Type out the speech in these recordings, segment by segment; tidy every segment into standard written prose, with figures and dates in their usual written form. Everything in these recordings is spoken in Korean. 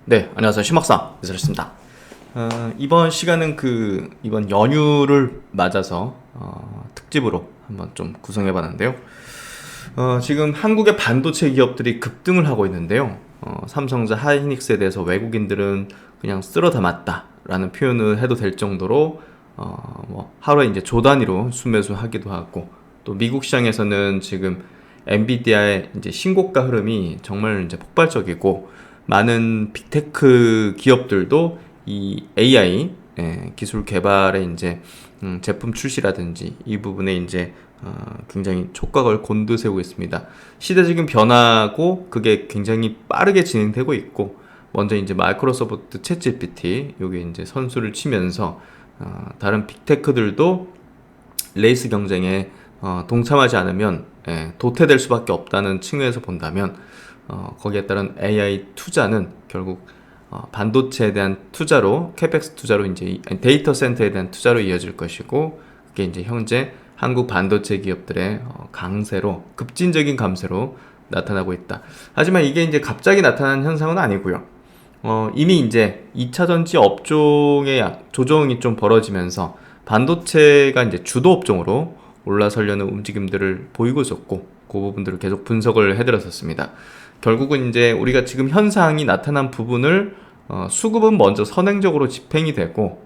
네, 안녕하세요. 심학사 이슬입니다. 이번 시간은 이번 연휴를 맞아서 특집으로 한번 좀 구성해봤는데요. 지금 한국의 반도체 기업들이 급등을 하고 있는데요. 삼성전자, 하이닉스에 대해서 외국인들은 그냥 쓸어 담았다라는 표현을 해도 될 정도로 뭐 하루에 이제 조 단위로 순매수하기도 하고, 또 미국 시장에서는 지금 엔비디아의 이제 신고가 흐름이 정말 이제 폭발적이고, 많은 빅테크 기업들도 이 AI 기술 개발에 이제 제품 출시라든지 이 부분에 이제 굉장히 촉각을 곤두세우고 있습니다. 시대적인 변화고 그게 굉장히 빠르게 진행되고 있고, 먼저 이제 마이크로소프트 챗 GPT 요게 이제 선수를 치면서 다른 빅테크들도 레이스 경쟁에 동참하지 않으면 도태될 수밖에 없다는 측면에서 본다면, 거기에 따른 AI 투자는 결국 반도체에 대한 투자로, 캐펙스 투자로, 이제 데이터 센터에 대한 투자로 이어질 것이고, 그게 이제 현재 한국 반도체 기업들의 강세로, 급진적인 감세로 나타나고 있다. 하지만 이게 이제 갑자기 나타난 현상은 아니고요. 이미 이제 2차 전지 업종의 조정이 좀 벌어지면서 반도체가 이제 주도 업종으로 올라서려는 움직임들을 보이고 있었고, 그 부분들을 계속 분석을 해드렸었습니다. 결국은 이제 우리가 지금 현상이 나타난 부분을 수급은 먼저 선행적으로 집행이 되고,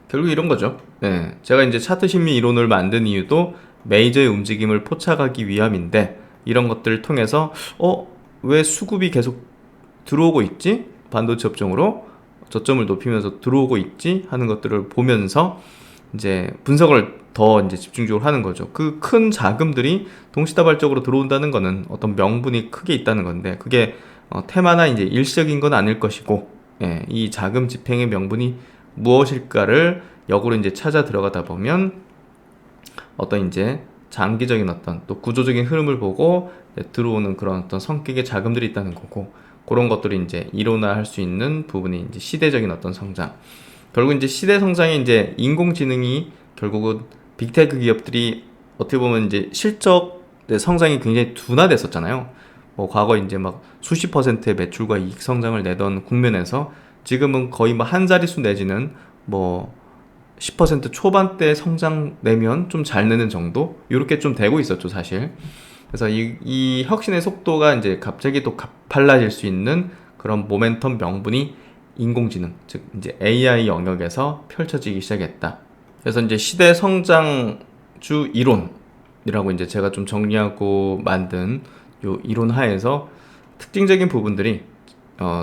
결국 이런 거죠. 네, 제가 이제 차트 심리 이론을 만든 이유도 메이저의 움직임을 포착하기 위함인데, 이런 것들을 통해서 왜 수급이 계속 들어오고 있지? 반도체 업종으로 저점을 높이면서 들어오고 있지? 하는 것들을 보면서 이제 분석을 더 이제 집중적으로 하는 거죠. 그 큰 자금들이 동시다발적으로 들어온다는 거는 어떤 명분이 크게 있다는 건데, 그게 테마나 이제 일시적인 건 아닐 것이고, 이 자금 집행의 명분이 무엇일까를 역으로 이제 찾아 들어가다 보면 어떤 이제 장기적인 어떤 또 구조적인 흐름을 보고 들어오는 그런 어떤 성격의 자금들이 있다는 거고, 그런 것들이 이제 일원화할 수 있는 부분이 이제 시대적인 어떤 성장. 결국 이제 시대 성장에 이제 인공지능이 결국은 빅테크 기업들이 어떻게 보면 이제 실적 성장이 굉장히 둔화됐었잖아요. 뭐 과거 이제 막 수십 퍼센트의 매출과 이익 성장을 내던 국면에서 지금은 거의 뭐 한 자릿수 내지는 뭐 10% 초반대 성장 내면 좀 잘 내는 정도? 이렇게 좀 되고 있었죠, 사실. 그래서 이 혁신의 속도가 이제 갑자기 또 가팔라질 수 있는 그런 모멘텀 명분이 인공지능, 즉 이제 AI 영역에서 펼쳐지기 시작했다. 그래서 이제 시대 성장주 이론이라고 이제 제가 좀 정리하고 만든 요 이론 하에서 특징적인 부분들이,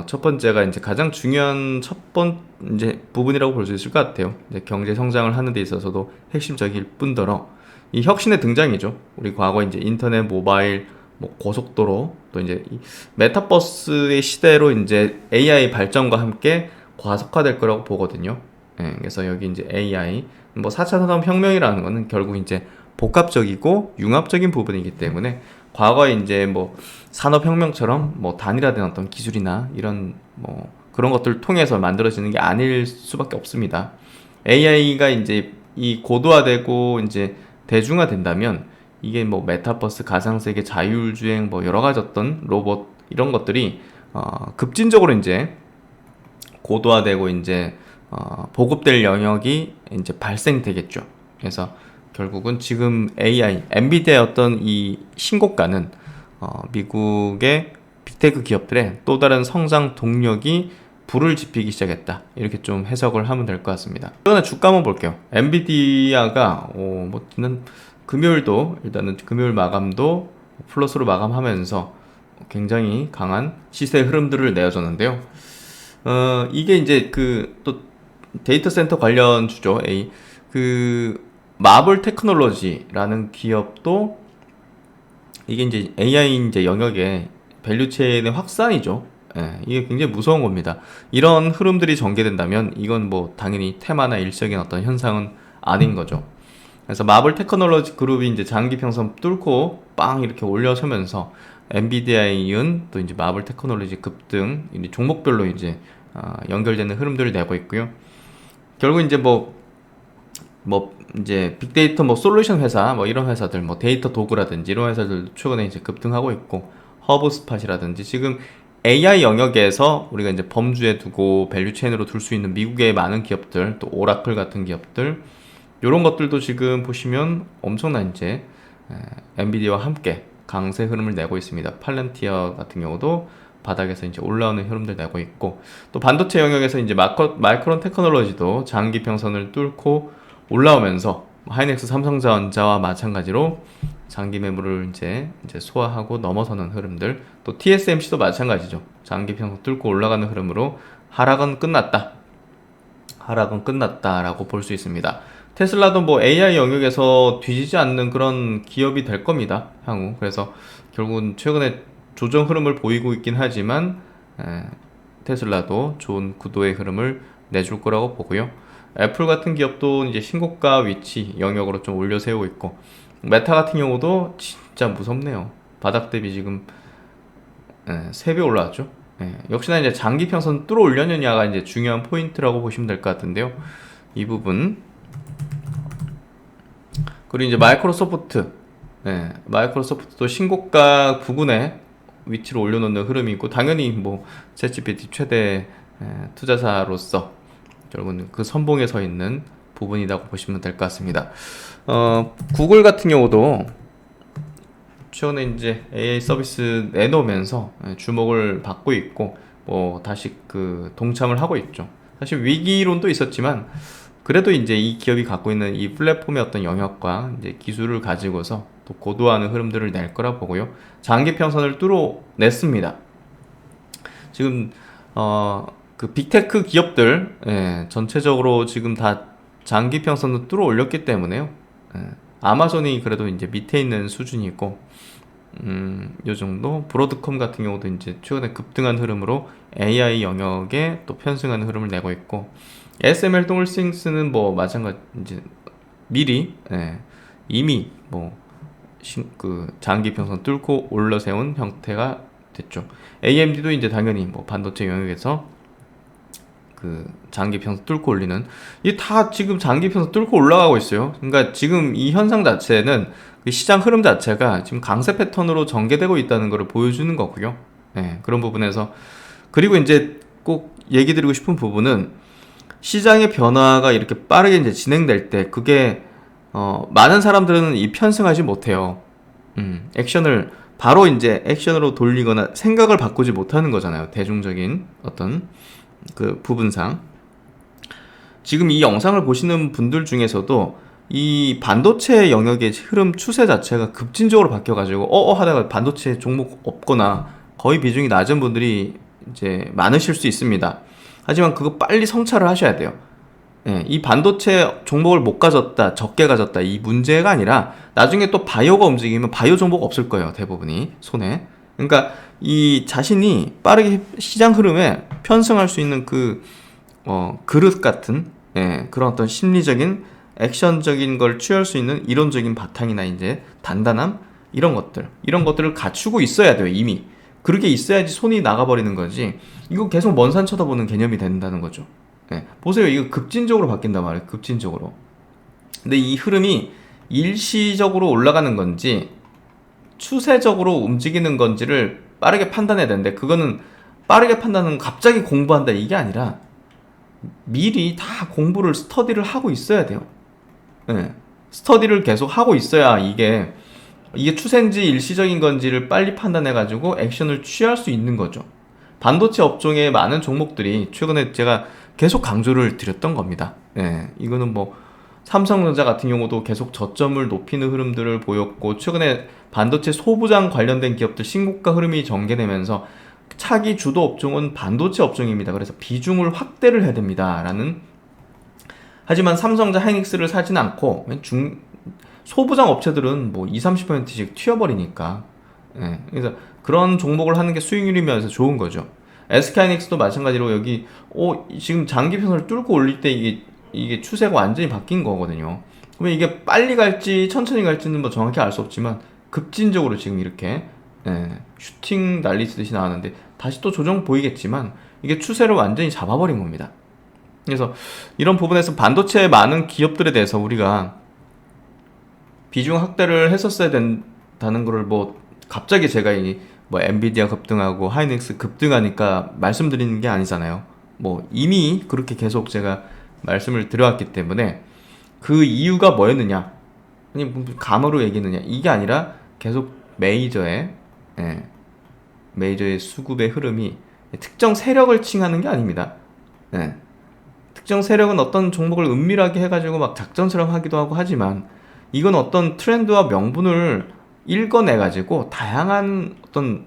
첫 번째가 이제 가장 중요한 이제 부분이라고 볼 수 있을 것 같아요. 이제 경제 성장을 하는 데 있어서도 핵심적일 뿐더러 이 혁신의 등장이죠. 우리 과거 이제 인터넷, 모바일, 뭐 고속도로, 또 이제 이 메타버스의 시대로 이제 AI 발전과 함께 과속화될 거라고 보거든요. 그래서 여기 이제 AI, 뭐 4차 산업혁명이라는 거는 결국 이제 복합적이고 융합적인 부분이기 때문에, 과거에 이제 뭐 산업혁명처럼 뭐 단일화된 어떤 기술이나 이런 뭐 그런 것들을 통해서 만들어지는 게 아닐 수밖에 없습니다. AI가 이제 이 고도화되고 이제 대중화된다면, 이게 뭐 메타버스, 가상세계, 자율주행, 뭐 여러 가지 어떤 로봇 이런 것들이 급진적으로 이제 고도화되고 이제 보급될 영역이 이제 발생되겠죠. 그래서 결국은 지금 AI, 엔비디아의 어떤 이 신고가는 미국의 빅테크 기업들의 또 다른 성장 동력이 불을 지피기 시작했다. 이렇게 좀 해석을 하면 될 것 같습니다. 이번에 주가 한번 볼게요. 엔비디아가 뭐 금요일도 일단은 금요일 마감도 플러스로 마감하면서 굉장히 강한 시세 흐름들을 내어줬는데요. 이게 이제 또 데이터 센터 관련 주죠. 마블 테크놀로지라는 기업도 이게 이제 AI 이제 영역의 밸류체인의 확산이죠. 이게 굉장히 무서운 겁니다. 이런 흐름들이 전개된다면 이건 뭐 당연히 테마나 일시적인 어떤 현상은 아닌 거죠. 그래서 마블 테크놀로지 그룹이 이제 장기 평선 뚫고 빵 이렇게 올려서면서 엔비디아에 이은 또 이제 마블 테크놀로지 급등, 종목별로 이제 연결되는 흐름들을 내고 있고요. 결국 이제 이제 빅데이터 솔루션 회사 이런 회사들, 데이터 도구라든지 이런 회사들도 최근에 이제 급등하고 있고, 허브스팟이라든지 지금 AI 영역에서 우리가 이제 범주에 두고 밸류체인으로 둘 수 있는 미국의 많은 기업들, 또 오라클 같은 기업들, 이런 것들도 지금 보시면 엄청난 이제 엔비디아와 함께 강세 흐름을 내고 있습니다. 팔런티어 같은 경우도 바닥에서 이제 올라오는 흐름들 내고 있고, 또 반도체 영역에서 이제 마이크론 테크놀로지도 장기 평선을 뚫고 올라오면서 하이닉스 삼성전자와 마찬가지로 장기 매물을 이제 소화하고 넘어서는 흐름들, 또 TSMC도 마찬가지죠. 장기 평선 뚫고 올라가는 흐름으로 하락은 끝났다라고 볼 수 있습니다. 테슬라도 뭐 AI 영역에서 뒤지지 않는 그런 기업이 될 겁니다, 향후. 그래서 결국은 최근에 조정 흐름을 보이고 있긴 하지만 테슬라도 좋은 구도의 흐름을 내줄 거라고 보고요. 애플 같은 기업도 이제 신고가 위치 영역으로 좀 올려 세우고 있고, 메타 같은 경우도 진짜 무섭네요. 바닥 대비 지금 3배 올라왔죠. 역시나 이제 장기 평선 뚫어 올렸느냐가 이제 중요한 포인트라고 보시면 될 것 같은데요. 이 부분. 그리고 이제 마이크로소프트도 신고가 부근에 위치로 올려놓는 흐름이 있고, 당연히 뭐 챗GPT 최대 투자사로서 결국은 그 선봉에 서 있는 부분이라고 보시면 될 것 같습니다. 구글 같은 경우도 최근에 이제 AI 서비스 내놓으면서 주목을 받고 있고, 뭐 다시 그 동참을 하고 있죠. 사실 위기론도 있었지만 그래도 이제 이 기업이 갖고 있는 이 플랫폼의 어떤 영역과 이제 기술을 가지고서 또 고도화하는 흐름들을 낼 거라 보고요. 장기 평선을 뚫어냈습니다. 지금 그 빅테크 기업들 전체적으로 지금 다 장기 평선을 뚫어 올렸기 때문에요. 아마존이 그래도 이제 밑에 있는 수준이고, 요 정도. 브로드컴 같은 경우도 이제 최근에 급등한 흐름으로 AI 영역에 또 편승하는 흐름을 내고 있고, SML 홀딩스는 뭐 마찬가지 이제 미리 이미 뭐 그 장기 평선 뚫고 올라세운 형태가 됐죠. AMD도 이제 당연히 뭐 반도체 영역에서 그 장기 평선 뚫고 올리는, 이게 다 지금 장기 평선 뚫고 올라가고 있어요. 그러니까 지금 이 현상 자체는 그 시장 흐름 자체가 지금 강세 패턴으로 전개되고 있다는 것을 보여주는 거고요. 그런 부분에서, 그리고 이제 꼭 얘기 드리고 싶은 부분은, 시장의 변화가 이렇게 빠르게 이제 진행될 때 그게 많은 사람들은 이 편승하지 못해요. 액션을 바로 이제 액션으로 돌리거나 생각을 바꾸지 못하는 거잖아요. 대중적인 어떤 그 부분상. 지금 이 영상을 보시는 분들 중에서도 이 반도체 영역의 흐름 추세 자체가 급진적으로 바뀌어가지고 하다가 반도체 종목 없거나 거의 비중이 낮은 분들이 이제 많으실 수 있습니다. 하지만 그거 빨리 성찰을 하셔야 돼요. 이 반도체 종목을 못 가졌다, 적게 가졌다, 이 문제가 아니라 나중에 또 바이오가 움직이면 바이오 종목 없을 거예요, 대부분이 손에. 그러니까 이 자신이 빠르게 시장 흐름에 편승할 수 있는 그 그릇 같은 그런 어떤 심리적인 액션적인 걸 취할 수 있는 이론적인 바탕이나 이제 단단함, 이런 것들을 갖추고 있어야 돼요, 이미. 그렇게 있어야지 손이 나가버리는 거지. 이거 계속 먼 산 쳐다보는 개념이 된다는 거죠. 보세요. 이거 급진적으로 바뀐단 말이에요. 급진적으로. 근데 이 흐름이 일시적으로 올라가는 건지 추세적으로 움직이는 건지를 빠르게 판단해야 되는데, 그거는 빠르게 판단은 갑자기 공부한다 이게 아니라 미리 다 공부를 스터디를 하고 있어야 돼요. 스터디를 계속 하고 있어야 이게 추세인지 일시적인 건지를 빨리 판단해가지고 액션을 취할 수 있는 거죠. 반도체 업종의 많은 종목들이 최근에 제가 계속 강조를 드렸던 겁니다. 이거는 뭐 삼성전자 같은 경우도 계속 저점을 높이는 흐름들을 보였고, 최근에 반도체 소부장 관련된 기업들 신고가 흐름이 전개되면서 차기 주도 업종은 반도체 업종입니다. 그래서 비중을 확대를 해야 됩니다. 하지만 삼성전자 하이닉스를 사지는 않고 소부장 업체들은 뭐 20-30%씩 튀어버리니까, 그래서 그런 종목을 하는 게 수익률이면서 좋은 거죠. SK하이닉스도 마찬가지로 여기 지금 장기 평선을 뚫고 올릴 때 이게 추세가 완전히 바뀐 거거든요. 그러면 이게 빨리 갈지 천천히 갈지는 뭐 정확히 알 수 없지만 급진적으로 지금 이렇게 슈팅 날리듯이 나왔는데, 다시 또 조정 보이겠지만 이게 추세를 완전히 잡아버린 겁니다. 그래서 이런 부분에서 반도체 많은 기업들에 대해서 우리가 비중 확대를 했었어야 된다는 거를 뭐 갑자기 제가 뭐 엔비디아 급등하고 하이닉스 급등하니까 말씀드리는 게 아니잖아요. 뭐 이미 그렇게 계속 제가 말씀을 드려왔기 때문에 그 이유가 뭐였느냐, 아니 감으로 얘기했느냐, 이게 아니라 계속 메이저의 수급의 흐름이 특정 세력을 칭하는 게 아닙니다. 예. 특정 세력은 어떤 종목을 은밀하게 해가지고 막 작전처럼 하기도 하고 하지만, 이건 어떤 트렌드와 명분을 읽어내가지고 다양한 어떤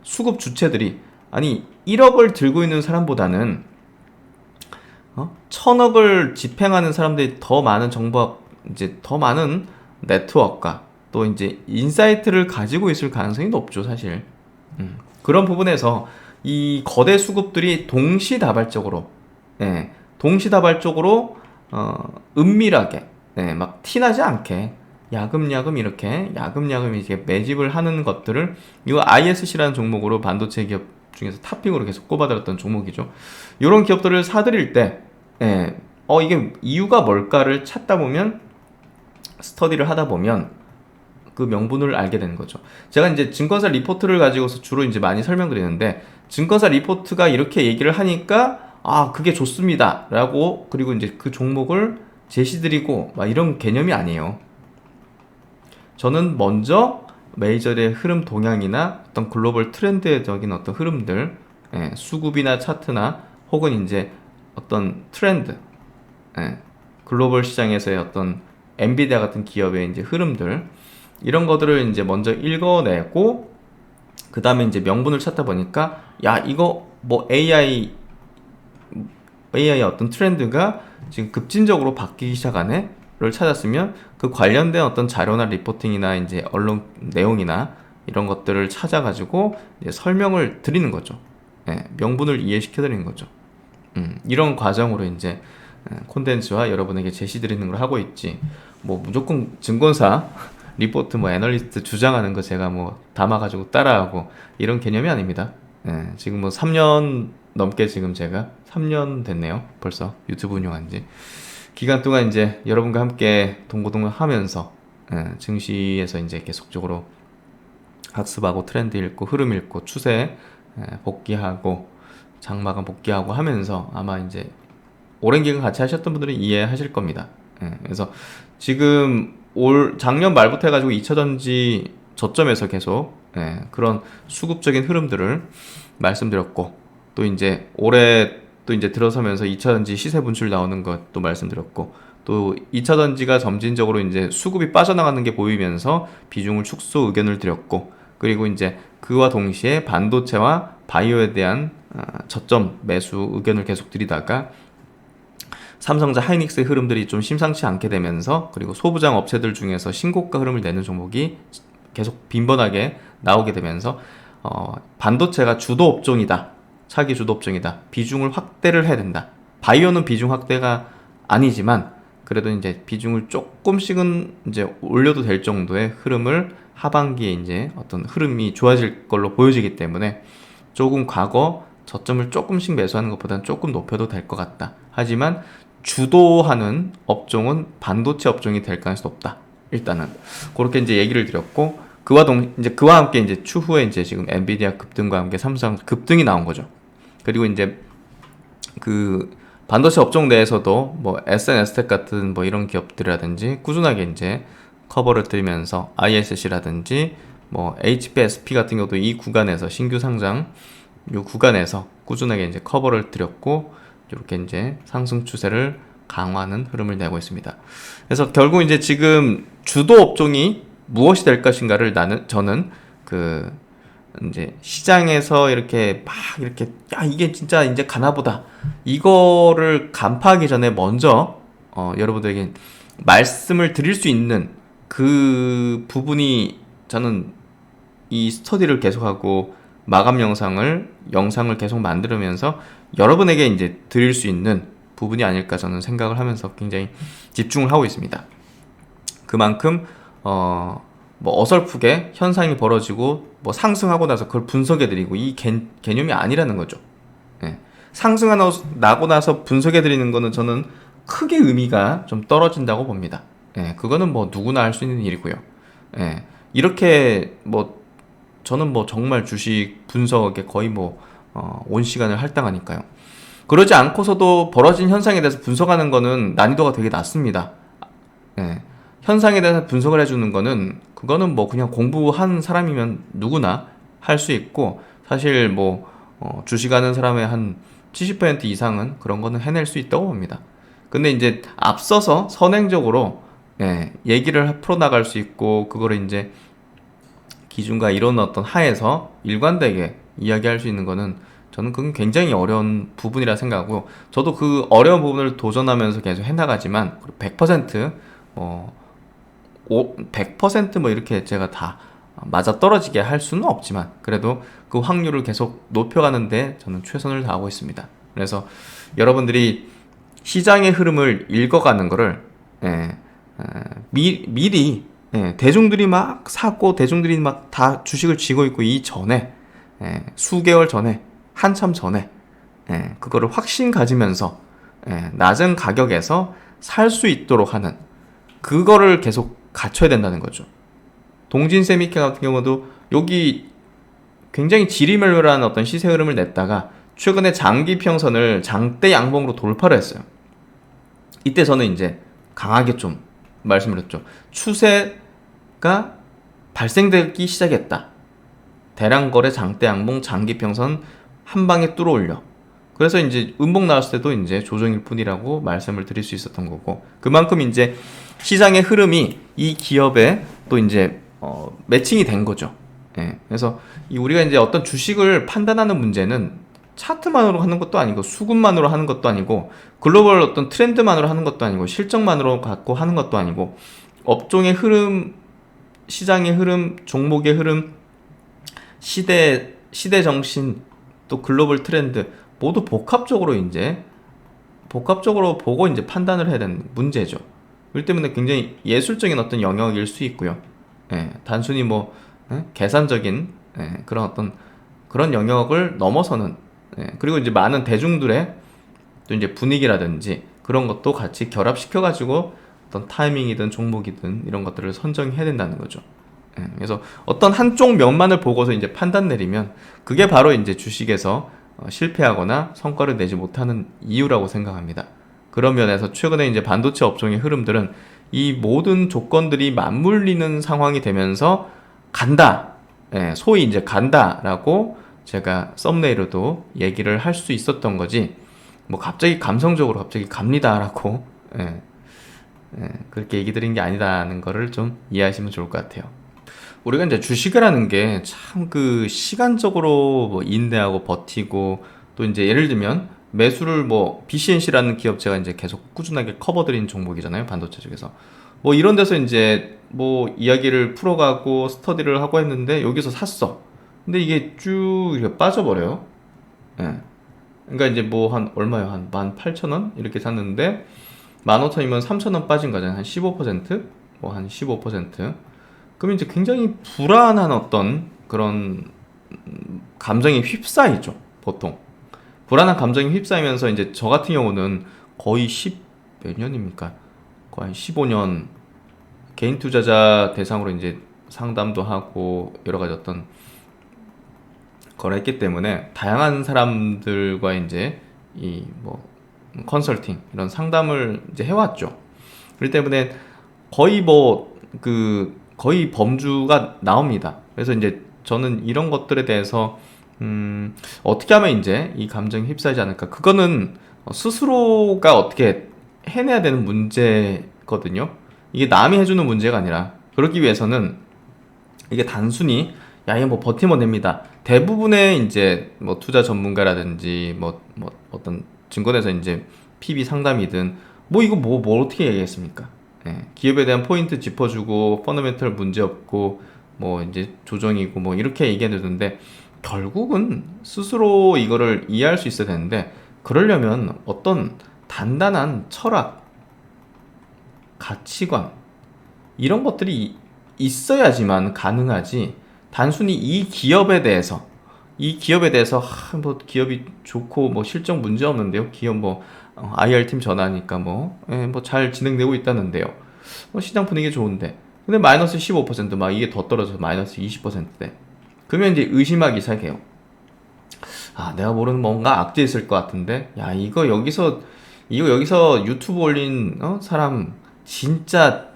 수급 주체들이, 아니 1억을 들고 있는 사람보다는 1000억을 집행하는 사람들이 더 많은 정보와 이제 더 많은 네트워크가 또 이제 인사이트를 가지고 있을 가능성이 높죠, 사실. 그런 부분에서 이 거대 수급들이 동시다발적으로, 동시다발적으로 은밀하게, 막 티나지 않게 야금야금 이렇게 야금야금 이제 매집을 하는 것들을, 이거 ISC라는 종목으로 반도체 기업 중에서 탑픽으로 계속 꼽아들었던 종목이죠. 이런 기업들을 사들일 때, 이게 이유가 뭘까를 찾다 보면, 스터디를 하다 보면 그 명분을 알게 되는 거죠. 제가 이제 증권사 리포트를 가지고서 주로 이제 많이 설명드리는데, 증권사 리포트가 이렇게 얘기를 하니까 그게 좋습니다 라고, 그리고 이제 그 종목을 제시드리고 막 이런 개념이 아니에요. 저는 먼저 메이저의 흐름 동향이나 어떤 글로벌 트렌드적인 어떤 흐름들, 수급이나 차트나 혹은 이제 어떤 트렌드, 글로벌 시장에서의 어떤 엔비디아 같은 기업의 이제 흐름들, 이런 것들을 이제 먼저 읽어내고, 그 다음에 이제 명분을 찾다 보니까, 야, 이거 뭐 AI의 어떤 트렌드가 지금 급진적으로 바뀌기 시작하네? 를 찾았으면 그 관련된 어떤 자료나 리포팅이나 이제 언론 내용이나 이런 것들을 찾아가지고 이제 설명을 드리는 거죠. 명분을 이해시켜 드리는 거죠. 이런 과정으로 이제 콘텐츠와 여러분에게 제시 드리는 걸 하고 있지, 뭐 무조건 증권사 리포트 뭐 애널리스트 주장하는 거 제가 뭐 담아가지고 따라하고 이런 개념이 아닙니다. 지금 뭐 3년 넘게, 지금 제가 3년 됐네요. 벌써 유튜브 운영한 지. 기간 동안 이제 여러분과 함께 동고동락 하면서 증시에서 이제 계속적으로 학습하고 트렌드 읽고 흐름 읽고 추세 복귀하고 장마감 복귀하고 하면서, 아마 이제 오랜 기간 같이 하셨던 분들은 이해하실 겁니다. 그래서 지금 작년 말부터 해가지고 2차전지 저점에서 계속 그런 수급적인 흐름들을 말씀드렸고, 또 이제 올해 또 이제 들어서면서 2차전지 시세 분출 나오는 것도 말씀드렸고, 또 2차전지가 점진적으로 이제 수급이 빠져나가는 게 보이면서 비중을 축소 의견을 드렸고, 그리고 이제 그와 동시에 반도체와 바이오에 대한 저점 매수 의견을 계속 드리다가, 삼성전자 하이닉스의 흐름들이 좀 심상치 않게 되면서, 그리고 소부장 업체들 중에서 신고가 흐름을 내는 종목이 계속 빈번하게 나오게 되면서 반도체가 주도 업종이다, 차기 주도 업종이다, 비중을 확대를 해야 된다. 바이오는 비중 확대가 아니지만 그래도 이제 비중을 조금씩은 이제 올려도 될 정도의 흐름을 하반기에 이제 어떤 흐름이 좋아질 걸로 보여지기 때문에, 조금 과거 저점을 조금씩 매수하는 것보다는 조금 높여도 될 것 같다. 하지만 주도하는 업종은 반도체 업종이 될 가능성이 높다. 일단은 그렇게 이제 얘기를 드렸고, 그와 함께 이제 추후에 이제 지금 엔비디아 급등과 함께 삼성 급등이 나온 거죠. 그리고 이제 그 반도체 업종 내에서도 뭐 SNS텍 같은 뭐 이런 기업들이라든지 꾸준하게 이제 커버를 드리면서, ISC라든지 뭐 HPSP 같은 경우도 이 구간에서 신규 상장 이 구간에서 꾸준하게 이제 커버를 드렸고, 이렇게 이제 상승 추세를 강화하는 흐름을 내고 있습니다. 그래서 결국 이제 지금 주도 업종이 무엇이 될 것인가를 저는 그 이제 시장에서 이렇게 막 이렇게 이게 진짜 이제 가나보다, 이거를 간파하기 전에 먼저 여러분들에게 말씀을 드릴 수 있는 그 부분이, 저는 이 스터디를 계속하고 마감 영상을 계속 만들면서 여러분에게 이제 드릴 수 있는 부분이 아닐까 저는 생각을 하면서 굉장히 집중을 하고 있습니다. 그만큼 뭐 어설프게 현상이 벌어지고 뭐 상승하고 나서 그걸 분석해드리고 이 개념이 아니라는 거죠. 상승하고 나서 분석해드리는 거는 저는 크게 의미가 좀 떨어진다고 봅니다. 그거는 뭐 누구나 할 수 있는 일이고요. 이렇게 뭐 저는 뭐 정말 주식 분석에 거의 온 시간을 할당하니까요. 그러지 않고서도 벌어진 현상에 대해서 분석하는 거는 난이도가 되게 낮습니다. 예. 현상에 대해서 분석을 해주는 거는 그거는 뭐 그냥 공부한 사람이면 누구나 할 수 있고, 사실 주식하는 사람의 한 70% 이상은 그런 거는 해낼 수 있다고 봅니다. 근데 이제 앞서서 선행적으로 얘기를 풀어나갈 수 있고, 그거를 이제 기준과 이론 어떤 하에서 일관되게 이야기할 수 있는 거는 저는 그건 굉장히 어려운 부분이라 생각하고, 저도 그 어려운 부분을 도전하면서 계속 해나가지만 100% 100% 이렇게 제가 다 맞아 떨어지게 할 수는 없지만, 그래도 그 확률을 계속 높여가는데 저는 최선을 다하고 있습니다. 그래서 여러분들이 시장의 흐름을 읽어가는 거를 미리 대중들이 막 사고 대중들이 막 다 주식을 쥐고 있고 이전에, 수개월 전에, 한참 전에 그거를 확신 가지면서 낮은 가격에서 살 수 있도록 하는, 그거를 계속 갖춰야 된다는 거죠. 동진세미케 같은 경우도 여기 굉장히 지리멸멸한 어떤 시세 흐름을 냈다가 최근에 장기 평선을 장대 양봉으로 돌파를 했어요. 이때 저는 이제 강하게 좀 말씀을 했죠. 추세가 발생되기 시작했다. 대량 거래 장대 양봉 장기 평선 한 방에 뚫어 올려. 그래서 이제 음봉 나왔을 때도 이제 조정일 뿐이라고 말씀을 드릴 수 있었던 거고, 그만큼 이제 시장의 흐름이 이 기업에 또 이제 매칭이 된 거죠. 그래서 우리가 이제 어떤 주식을 판단하는 문제는 차트만으로 하는 것도 아니고, 수급만으로 하는 것도 아니고, 글로벌 어떤 트렌드만으로 하는 것도 아니고, 실적만으로 갖고 하는 것도 아니고, 업종의 흐름, 시장의 흐름, 종목의 흐름, 시대 정신, 또 글로벌 트렌드 모두 복합적으로 보고 이제 판단을 해야 되는 문제죠. 그렇기 때문에 굉장히 예술적인 어떤 영역일 수 있고요. 단순히 계산적인 그런 영역을 넘어서는, 그리고 이제 많은 대중들의 또 이제 분위기라든지 그런 것도 같이 결합시켜 가지고 어떤 타이밍이든 종목이든 이런 것들을 선정해야 된다는 거죠. 그래서 어떤 한쪽 면만을 보고서 이제 판단 내리면 그게 바로 이제 주식에서 실패하거나 성과를 내지 못하는 이유라고 생각합니다. 그런 면에서 최근에 이제 반도체 업종의 흐름들은 이 모든 조건들이 맞물리는 상황이 되면서 간다, 소위 이제 간다라고 제가 썸네일로도 얘기를 할 수 있었던 거지, 갑자기 감성적으로 갑자기 갑니다라고 그렇게 얘기 드린 게 아니다는 거를 좀 이해하시면 좋을 것 같아요. 우리가 이제 주식이라는 게 참 시간적으로 인내하고 버티고, 또 이제 예를 들면 매수를 BCNC라는 기업 제가 이제 계속 꾸준하게 커버드린 종목이잖아요, 반도체 쪽에서. 이런 데서 이제 이야기를 풀어가고 스터디를 하고 했는데 여기서 샀어. 근데 이게 쭉 이렇게 빠져버려요. 그러니까 이제 한 얼마요? 한 18,000원 이렇게 샀는데 15,000이면 3,000원 빠진 거잖아요. 한 15%? 한 15%. 그럼 이제 굉장히 불안한 어떤 그런 감정이 휩싸이죠, 보통. 불안한 감정이 휩싸이면서 이제 저 같은 경우는 거의 몇 년입니까? 거의 15년 개인 투자자 대상으로 이제 상담도 하고 여러 가지 어떤 거래했기 때문에 다양한 사람들과 이제 컨설팅 이런 상담을 이제 해왔죠. 그렇기 때문에 거의 거의 범주가 나옵니다. 그래서 이제 저는 이런 것들에 대해서 어떻게 하면 이제 이 감정에 휩싸이지 않을까? 그거는 스스로가 어떻게 해내야 되는 문제거든요. 이게 남이 해주는 문제가 아니라, 그러기 위해서는 이게 단순히 이거 버티면 됩니다. 대부분의 이제 투자 전문가라든지 어떤 증권에서 이제 PB 상담이든 이거 뭘 어떻게 얘기했습니까? 기업에 대한 포인트 짚어주고 펀더멘털 문제 없고 이제 조정이고 이렇게 얘기해야 되는데, 결국은 스스로 이거를 이해할 수 있어야 되는데, 그러려면 어떤 단단한 철학, 가치관 이런 것들이 있어야지만 가능하지, 단순히 이 기업에 대해서 기업이 좋고 실적 문제 없는데요, 기업 IR팀 전화하니까 잘 진행되고 있다는데요, 시장 분위기 좋은데, 근데 마이너스 15% 이게 더 떨어져서 마이너스 20%대. 그러면 이제 의심하기 시작해요. 아, 내가 모르는 뭔가 악재 있을 것 같은데, 야, 이거 여기서 유튜브 올린, 사람, 진짜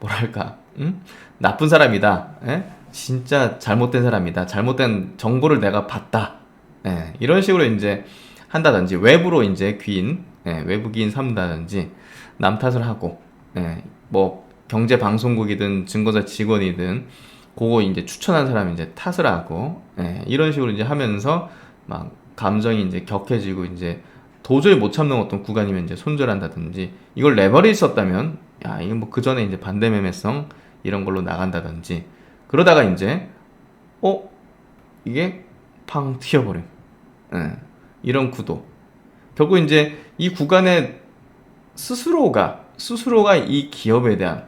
뭐랄까, 응? 나쁜 사람이다. 예? 진짜 잘못된 사람이다. 잘못된 정보를 내가 봤다. 예, 이런 식으로 이제 한다든지, 외부로 이제 외부 기인 삼는다든지, 남 탓을 하고, 뭐, 경제방송국이든 증거자 직원이든, 그거 이제 추천한 사람이 이제 탓을 하고, 이런 식으로 이제 하면서 막 감정이 이제 격해지고 이제 도저히 못 참는 어떤 구간이면 이제 손절한다든지, 이걸 레버리지 썼다면, 야, 이거 뭐 그 전에 이제 반대 매매성 이런 걸로 나간다든지, 그러다가 이제, 이게 팡 튀어버림. 이런 구도. 결국 이제 이 구간에 스스로가 이 기업에 대한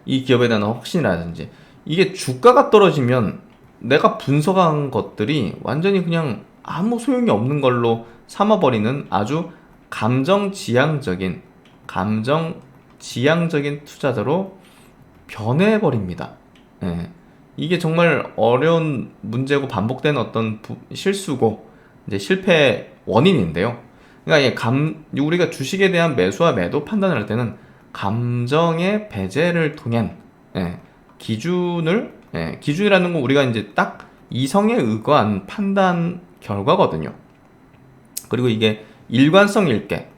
확신이라든지, 이게 주가가 떨어지면 내가 분석한 것들이 완전히 그냥 아무 소용이 없는 걸로 삼아버리는 아주 감정지향적인 투자자로 변해버립니다. 예. 이게 정말 어려운 문제고 반복되는 어떤 실수고 이제 실패의 원인인데요. 그러니까 우리가 주식에 대한 매수와 매도 판단을 할 때는 감정의 배제를 통한 기준이라는 건 우리가 이제 딱 이성에 의거한 판단 결과거든요. 그리고 이게 일관성 있게,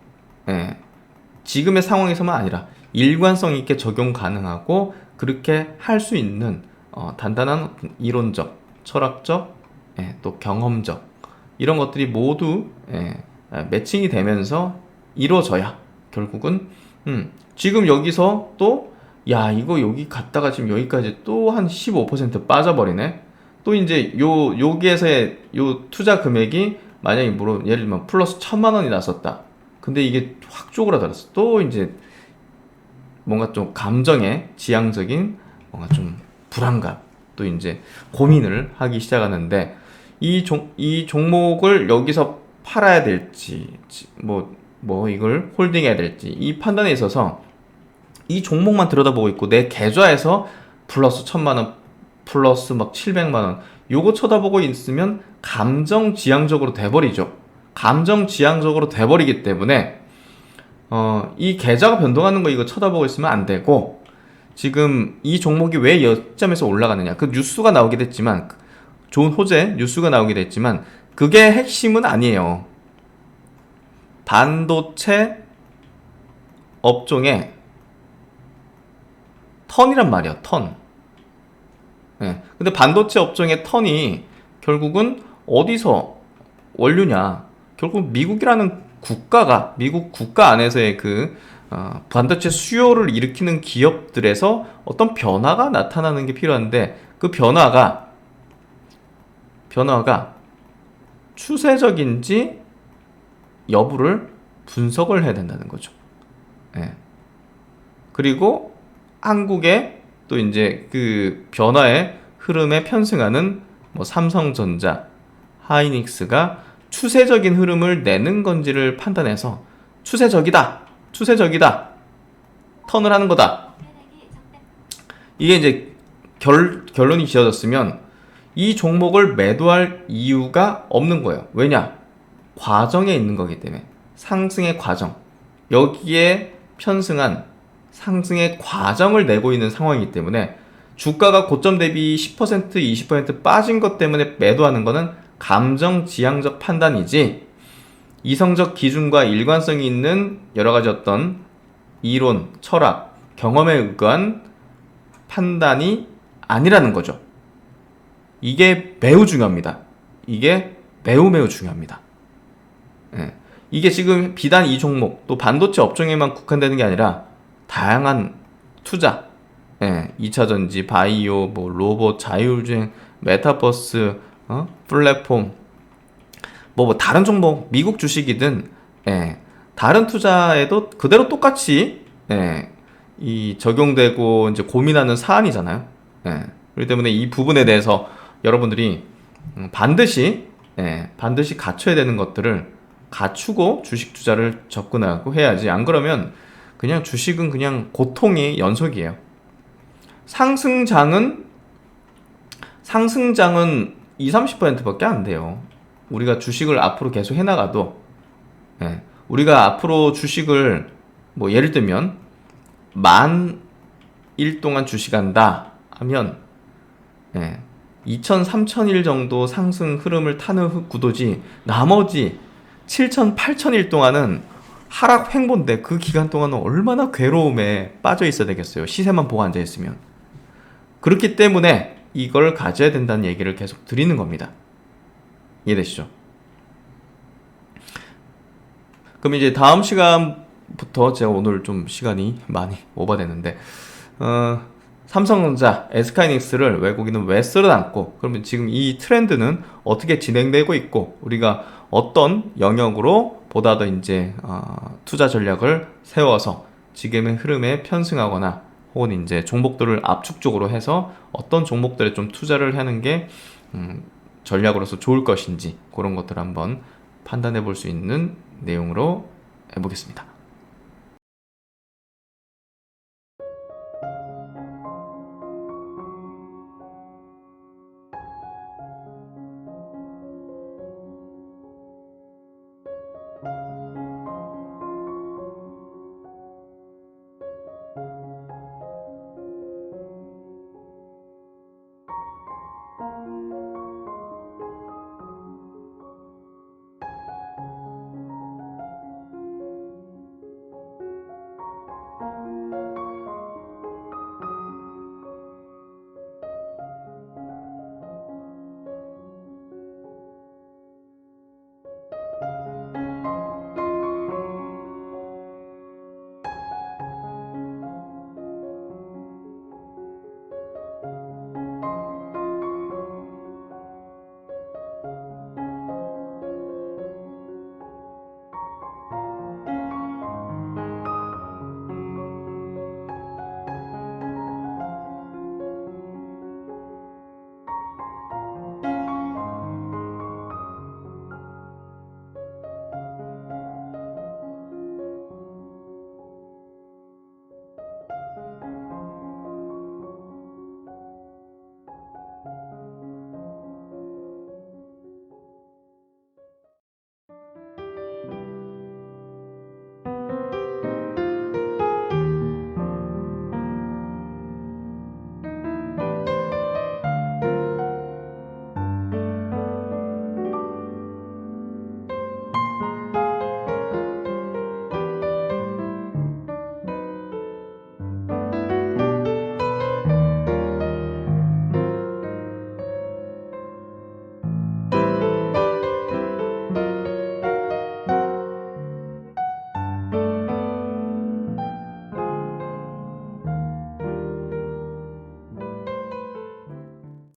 지금의 상황에서만 아니라 일관성 있게 적용 가능하고 그렇게 할 수 있는 단단한 이론적, 철학적, 또 경험적 이런 것들이 모두 매칭이 되면서 이루어져야 결국은 지금 여기서 또 야, 이거 여기 갔다가 지금 여기까지 또 한 15% 빠져버리네. 또 이제 여기에서의 요 투자 금액이 만약에 예를 들면 플러스 1,000만 원이 났었다. 근데 이게 확 쪼그라들었어. 또 이제 뭔가 좀 감정에 지향적인 뭔가 좀 불안감, 또 이제 고민을 하기 시작하는데, 이 종목을 여기서 팔아야 될지, 뭐 이걸 홀딩해야 될지, 이 판단에 있어서 이 종목만 들여다보고 있고 내 계좌에서 플러스 1,000만 원, 플러스 막 700만 원 요거 쳐다보고 있으면 감정지향적으로 돼버리죠. 감정지향적으로 돼버리기 때문에 이 계좌가 변동하는 거 이거 쳐다보고 있으면 안 되고, 지금 이 종목이 왜 여점에서 올라가느냐, 그 뉴스가 나오게 됐지만, 좋은 호재 뉴스가 나오게 됐지만 그게 핵심은 아니에요. 반도체 업종의 턴이란 말이야, 턴. 근데 반도체 업종의 턴이 결국은 어디서 원료냐? 결국 미국이라는 미국 국가 안에서의 반도체 수요를 일으키는 기업들에서 어떤 변화가 나타나는 게 필요한데, 그 변화가 추세적인지 여부를 분석을 해야 된다는 거죠. 그리고 한국의 또 이제 그 변화의 흐름에 편승하는 뭐 삼성전자, 하이닉스가 추세적인 흐름을 내는 건지를 판단해서 추세적이다, 턴을 하는 거다. 이게 이제 결론이 지어졌으면 이 종목을 매도할 이유가 없는 거예요. 왜냐? 과정에 있는 거기 때문에. 상승의 과정. 여기에 편승한 상승의 과정을 내고 있는 상황이기 때문에, 주가가 고점 대비 10%, 20% 빠진 것 때문에 매도하는 거는 감정지향적 판단이지, 이성적 기준과 일관성이 있는 여러 가지 어떤 이론, 철학, 경험에 의거한 판단이 아니라는 거죠. 이게 매우 중요합니다. 이게 매우 중요합니다. 이게 지금 비단 이 종목, 또 반도체 업종에만 국한되는 게 아니라 다양한 투자, 2차전지, 바이오, 뭐 로봇, 자율주행, 메타버스, 플랫폼, 뭐 다른 종목, 미국 주식이든, 다른 투자에도 그대로 똑같이, 이 적용되고 이제 고민하는 사안이잖아요. 그렇기 때문에 이 부분에 대해서 여러분들이 반드시 갖춰야 되는 것들을 갖추고 주식 투자를 접근하고 해야지, 안 그러면 그냥 주식은 그냥 고통의 연속이에요. 상승장은 상승장은 20-30%밖에 안 돼요. 우리가 주식을 앞으로 계속 해나가도, 예, 우리가 앞으로 주식을 뭐 예를 들면 10,000일 동안 주식한다 하면, 예, 2,000, 3,000일 정도 상승 흐름을 타는 구도지, 나머지 7,000, 8,000일 동안은 하락 횡보인데 그 기간 동안은 얼마나 괴로움에 빠져 있어야 되겠어요. 시세만 보고 앉아 있으면. 그렇기 때문에 이걸 가져야 된다는 얘기를 계속 드리는 겁니다. 이해되시죠? 그럼 이제 다음 시간부터 제가 오늘 좀 시간이 많이 오버됐는데, 삼성전자, SK하이닉스를 외국인은 왜 쓸어담고, 그러면 지금 이 트렌드는 어떻게 진행되고 있고, 우리가 어떤 영역으로 보다 더 이제 투자 전략을 세워서 지금의 흐름에 편승하거나 혹은 이제 종목들을 압축적으로 해서 어떤 종목들에 좀 투자를 하는 게 전략으로서 좋을 것인지, 그런 것들을 한번 판단해 볼 수 있는 내용으로 해보겠습니다.